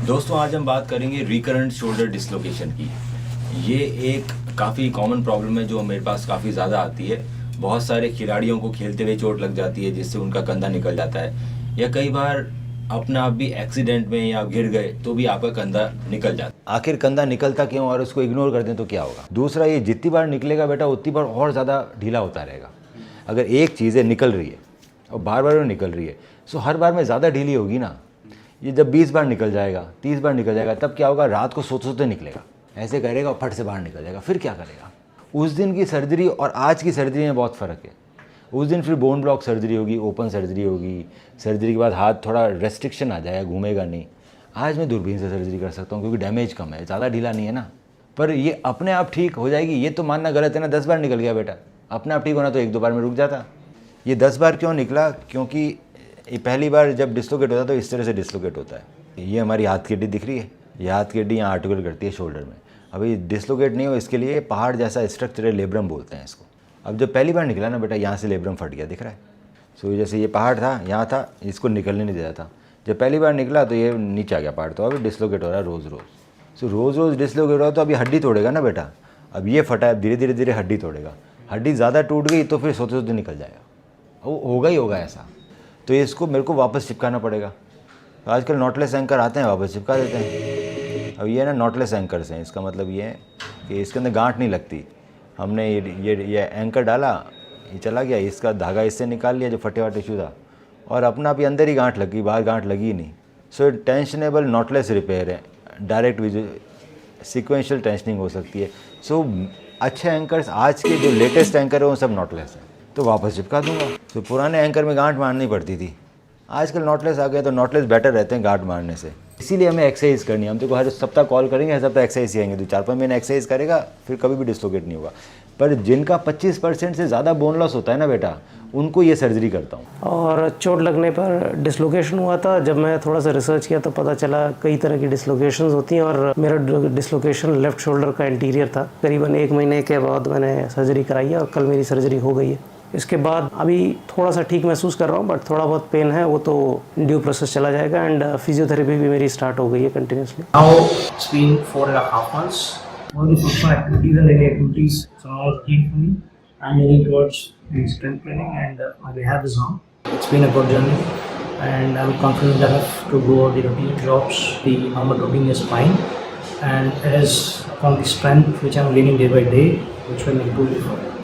दोस्तों आज हम बात करेंगे रिकरेंट शोल्डर डिसलोकेशन की। ये एक काफ़ी कॉमन प्रॉब्लम है जो मेरे पास काफ़ी ज़्यादा आती है। बहुत सारे खिलाड़ियों को खेलते हुए चोट लग जाती है जिससे उनका कंधा निकल जाता है, या कई बार अपना आप भी एक्सीडेंट में या गिर गए तो भी आपका कंधा निकल जाता है। आखिर कंधा निकलता क्यों और उसको इग्नोर कर दें तो क्या होगा? दूसरा, ये जितनी बार निकलेगा बेटा उतनी बार और ज़्यादा ढीला होता रहेगा। अगर एक चीज़ें निकल रही है और बार बार वो निकल रही है तो हर बार में ज़्यादा ढीली होगी ना। ये जब 20 बार निकल जाएगा, 30 बार निकल जाएगा, तब क्या होगा? रात को सोते सोते निकलेगा, ऐसे करेगा और फट से बाहर निकल जाएगा। फिर क्या करेगा? उस दिन की सर्जरी और आज की सर्जरी में बहुत फ़र्क है। उस दिन फिर बोन ब्लॉक सर्जरी होगी, ओपन सर्जरी होगी, सर्जरी के बाद हाथ थोड़ा रेस्ट्रिक्शन आ जाएगा, घूमेगा नहीं। आज मैं दूरबीन से सर्जरी कर सकता हूँ क्योंकि डैमेज कम है, ज़्यादा ढीला नहीं है ना। पर ये अपने आप ठीक हो जाएगी ये तो मानना गलत है ना। 10 बार निकल गया बेटा, अपने आप ठीक होना तो 1-2 बार में रुक जाता। ये 10 बार क्यों निकला? क्योंकि ये पहली बार जब डिस्लोकेट होता है तो इस तरह से डिस्लोकेट होता है। ये हमारी हाथ की हड्डी दिख रही है, ये हाथ की हड्डी यहाँ आर्टिकुलेट करती है शोल्डर में। अभी डिस्लोकेट नहीं हो इसके लिए पहाड़ जैसा स्ट्रक्चर है, लेब्रम बोलते हैं इसको। अब जब पहली बार निकला ना बेटा, यहाँ से लेब्रम फट गया, दिख रहा है। सो जैसे ये पहाड़ था, यहाँ था, इसको निकलने नहीं देता था। जब पहली बार निकला तो ये नीचे आ गया पहाड़, तो अभी डिस्लोकेट हो रहा है रोज़ रोज़। सो रोज़ रोज़ डिस्लोकेट हो रहा है तो अभी हड्डी तोड़ेगा ना बेटा। अब ये फटा है, धीरे धीरे हड्डी तोड़ेगा। हड्डी ज़्यादा टूट गई तो फिर सोते सोते निकल जाएगा, वो होगा ही होगा ऐसा। तो इसको मेरे को वापस चिपकाना पड़ेगा। तो आजकल नॉटलेस एंकर आते हैं, वापस चिपका देते हैं। अब ये ना नॉटलेस एंकर्स हैं, इसका मतलब ये है कि इसके अंदर गांठ नहीं लगती। हमने ये एंकर डाला, ये चला गया, इसका धागा इससे निकाल लिया जो फटे हुआ टिश्यू था, और अपना भी अंदर ही गांठ लगी, बाहर गांठ लगी ही नहीं। सो टेंशनेबल नॉटलेस रिपेयर है, डायरेक्ट विजुअल सिक्वेंशियल टेंशनिंग हो सकती है। सो अच्छे एंकर्स आज के जो लेटेस्ट एंकर है वो सब नॉटलेस हैं, तो वापस चिपका दूंगा। तो पुराने एंकर में गांठ मारनी पड़ती थी, आजकल नॉटलेस आ गए तो नॉटलेस बेटर रहते हैं गांठ मारने से। इसीलिए हमें एक्सरसाइज करनी है। हम तो हर सप्ताह कॉल करेंगे, हर सप्ताह एक्सरसाइज करेंगे, तो 4-5 महीने एक्सरसाइज करेगा फिर कभी भी डिस्लोकेट नहीं होगा। पर जिनका 25% से ज़्यादा बोन लॉस होता है ना बेटा, उनको ये सर्जरी करता हूँ। और चोट लगने पर डिस्लोकेशन हुआ था, जब मैं थोड़ा सा रिसर्च किया तो पता चला कई तरह की डिस्लोकेशंस होती हैं, और मेरा डिस्लोकेशन लेफ़्ट शोल्डर का इंटीरियर था। करीबन 1 महीने के बाद मैंने सर्जरी कराई है और कल मेरी सर्जरी हो गई है। इसके बाद अभी थोड़ा सा ठीक महसूस कर रहा हूँ, बट थोड़ा बहुत पेन है, वो तो ड्यू प्रोसेस चला जाएगा। एंड फिजियोथेरेपी भी मेरी स्टार्ट हो गई है continuously. Now it's been 4.5 months. All the physical activities and daily activities are all clean for me. I'm leaning towards the strength training and my rehab is on. It's been a good journey and I'm confident enough to go the routine jobs. The normal routine is fine and it is upon the strength which I'm gaining day by day which will improve it further.